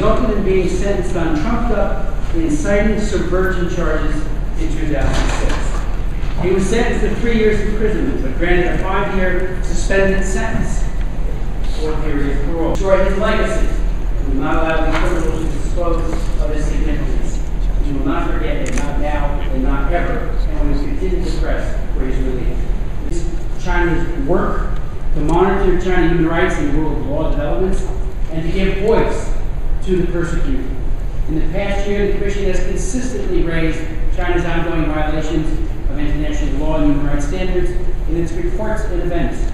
resulted in being sentenced on trumped-up, inciting subversion charges in 2006. He was sentenced to 3 years imprisonment, but granted a 5-year suspended sentence or period of parole. Destroy his legacy. We will not allow the criminals to dispose of his significance. We will not forget it, not now and not ever, and we will continue to press for his release. China's work to monitor China human rights and rule of law developments, and to give voice to the persecuted. In the past year, the Commission has consistently raised China's ongoing violations of international law and human rights standards in its reports and events.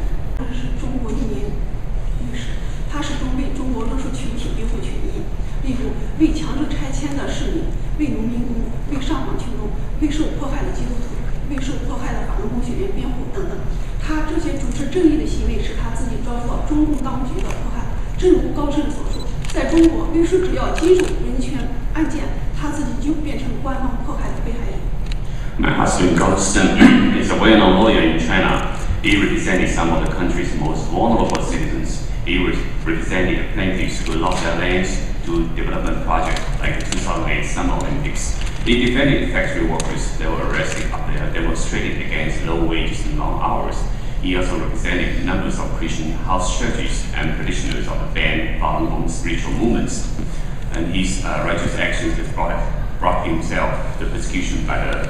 他始终为中国多数群体维护权益，例如为强制拆迁的市民、为农民工、为上访群众、为受迫害的基督徒、为受迫害的法轮功学员辩护等等。他这些主持正义的行为使他自己遭到中共当局的迫害。正如高盛所说，在中国，律师只要经手人权案件，他自己就变成官方迫害的被害人。My husband Goldstein is a well-known lawyer in China. He represented some of the country's most vulnerable citizens. He represented plaintiffs who lost their lands to development projects like the 2008 Summer Olympics. He defended factory workers that were arrested after they demonstrated against low wages and long hours. He also represented numbers of Christian house churches and practitioners of the banned Falun Gong spiritual movements. And his righteous actions brought himself to persecution by the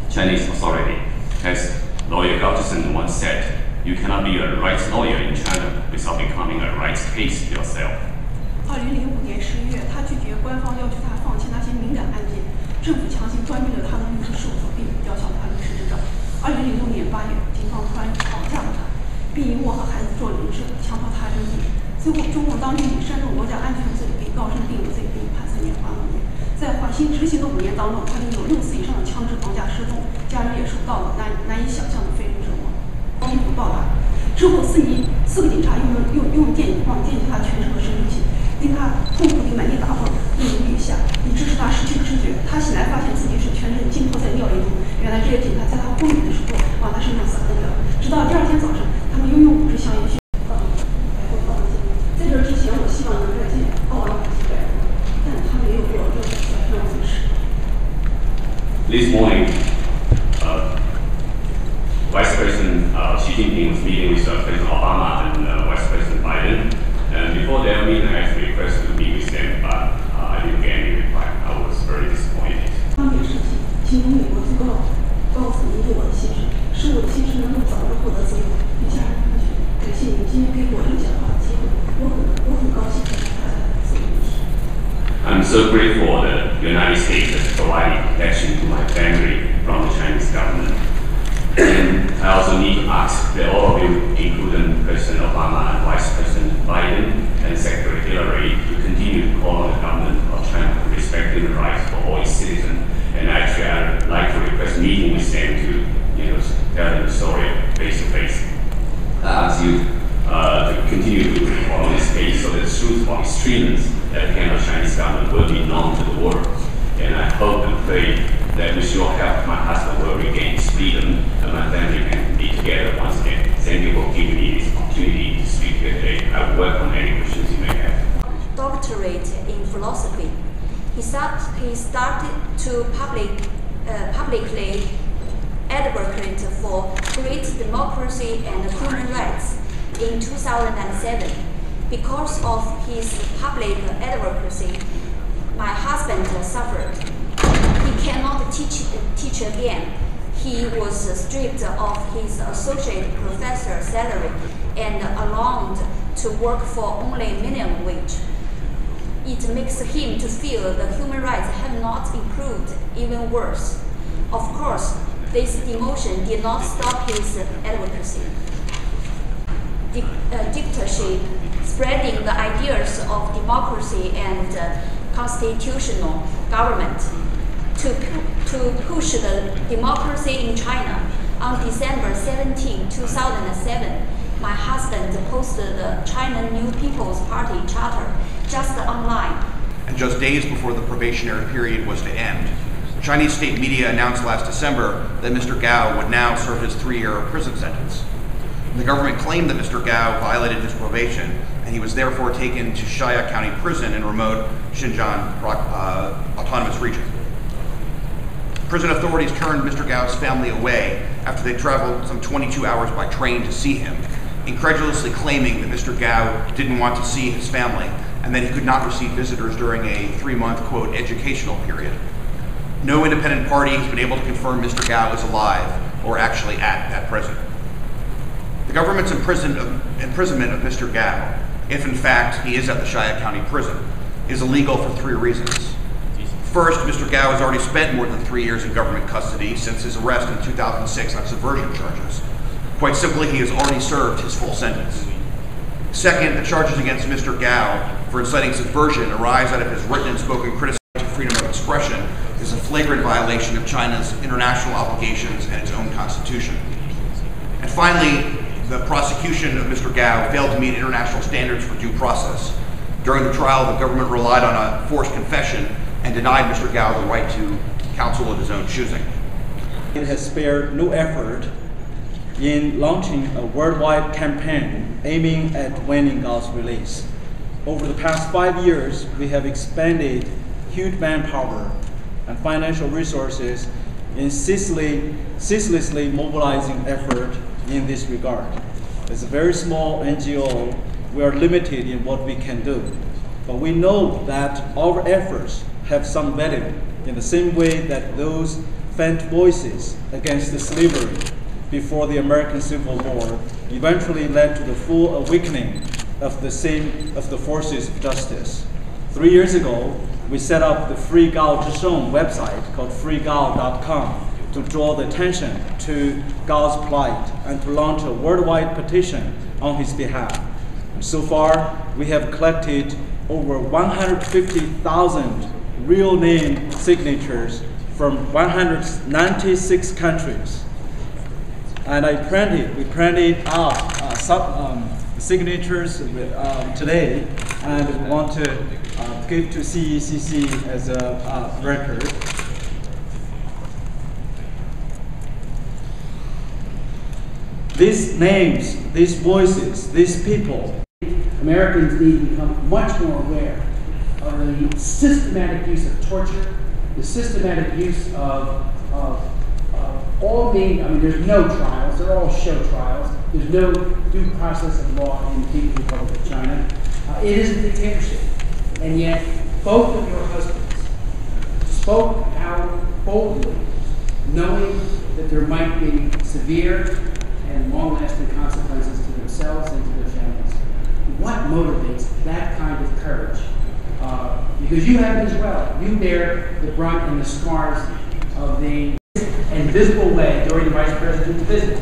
Chinese authority. As lawyer Goldstein once said, you cannot be a rights lawyer in China without becoming a rights case yourself. 2005年11月，他拒绝官方要求他放弃那些敏感案件，政府强行关闭了他的律师事务所，并吊销他律师执照。2006年8月，警方突然绑架了他，并以我和孩子做人质，强迫他认罪。最后，中共当局以煽动国家安全罪给高盛定有罪，并判3年缓5年。在缓刑执行的5年当中，他领有6次以上的枪支绑架失踪，家人也受到了难以想象的非人折磨。政府报答之后，4个警察用电击他全身和生殖器，令他痛苦地满地打滚，泪如雨下，以致使他失去知觉。他醒来发现自己是全身浸泡在尿液中。原来这些警察在他昏迷的时候往他身上撒的尿。直到第2天早上，他们又用5支香烟去在这之前，我希望能再见奥巴马几百人，但他没有做任何让我的事。This morning, Vice President Xi Jinping was meeting with President Obama and Vice President Biden. And before their meeting, I actually requested to meet with them, but I didn't get any reply. I was very disappointed. 方面事情，其中美国最高层对我的心事，使我的心事能够早日获得自由，与家人团聚。感谢你今天给我一个讲话的机会，我很高兴参加大家的自由议题。I'm so grateful that the United States has provided protection to my family from the Chinese government. And I also need to ask that all of you, including President Obama and Vice President Biden and Secretary Hillary, to continue to call on the government of China to respect human rights for all its citizens. And actually, I'd like to request a meeting with them to, tell them the story face to face. I ask you to continue to report on this case so that the truth of extremism at the hand of Chinese government will be known to the world. And I hope and pray that with your help, my husband will regain his freedom and my family can be together once again. Thank you for giving me this opportunity to speak here today. I welcome any questions you may have. Doctorate in philosophy. He started to publicly advocate for great democracy and human rights in 2007. Because of his public advocacy, my husband suffered. He cannot teach again. He was stripped of his associate professor salary and allowed to work for only minimum wage. It makes him to feel the human rights have not improved, even worse. Of course, this demotion did not stop his advocacy. Dictatorship, spreading the ideas of democracy and constitutional government to push the democracy in China. On December 17, 2007, my husband posted the China New People's Party charter just online. And just days before the probationary period was to end, Chinese state media announced last December that Mr. Gao would now serve his 3-year prison sentence. The government claimed that Mr. Gao violated his probation, and he was therefore taken to Shaya County Prison in remote Xinjiang Autonomous Region. Prison authorities turned Mr. Gao's family away after they traveled some 22 hours by train to see him, incredulously claiming that Mr. Gao didn't want to see his family and that he could not receive visitors during a 3-month, quote, educational period. No independent party has been able to confirm Mr. Gao is alive or actually at that prison. The government's imprisonment of Mr. Gao, if in fact he is at the Shaya County Prison, is illegal for 3 reasons. First, Mr. Gao has already spent more than 3 years in government custody since his arrest in 2006 on subversion charges. Quite simply, he has already served his full sentence. Second, the charges against Mr. Gao for inciting subversion arise out of his written and spoken criticism of freedom of expression is a flagrant violation of China's international obligations and its own constitution. And finally, the prosecution of Mr. Gao failed to meet international standards for due process. During the trial, the government relied on a forced confession and denied Mr. Gao the right to counsel of his own choosing. It has spared no effort in launching a worldwide campaign aiming at winning Gao's release. Over the past 5 years, we have expended huge manpower and financial resources in ceaselessly mobilizing effort in this regard. As a very small NGO, we are limited in what we can do. But we know that our efforts have some value in the same way that those faint voices against the slavery before the American Civil War eventually led to the full awakening of the forces of justice. 3 years ago, we set up the Free Gao Zhisheng website called freegao.com to draw the attention to Gao's plight and to launch a worldwide petition on his behalf. And so far, we have collected over 150,000 real name signatures from 196 countries. And we printed out some signatures today, and we want to give to CECC as a record. These names, these voices, these people. Americans need to become much more aware of the systematic use of torture, the systematic use of all being, there's no trials, they're all show trials. There's no due process of law in the People's Republic of China. It is a dictatorship. And yet, both of your husbands spoke out boldly, knowing that there might be severe and long-lasting consequences to themselves and to their families. What motivates that kind of courage? Because you have it as well. You bear the brunt and the scars of the invisible way during the Vice President's visit,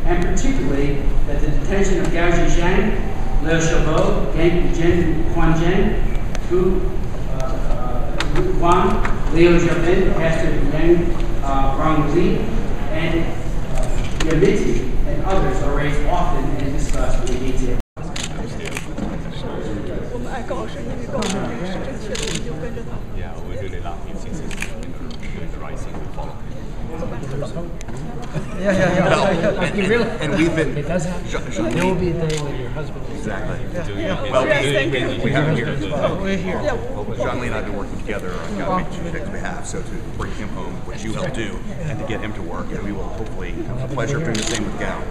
and particularly that the detention of Gao Zhisheng, Liu Xiaobo, Jen Huanzheng, Hu Guang, Liu Jiabin, Pastor Yang Rongli, and Yamiti, and others are raised often and discussed in detail. 我们爱告生，因为告生这个是正确的，我们就跟着他。Yeah, we really love him since he's doing the right thing to follow. Yeah. You really? And we've been. It does happen. There will be a day when your husband will. Exactly. Well, We have him here. We're here. John Lee and I have been working together on Gao Zhisheng's behalf, so to bring him home, which you helped do, and to get him to work, and we will hopefully have the pleasure of doing the same with Gao.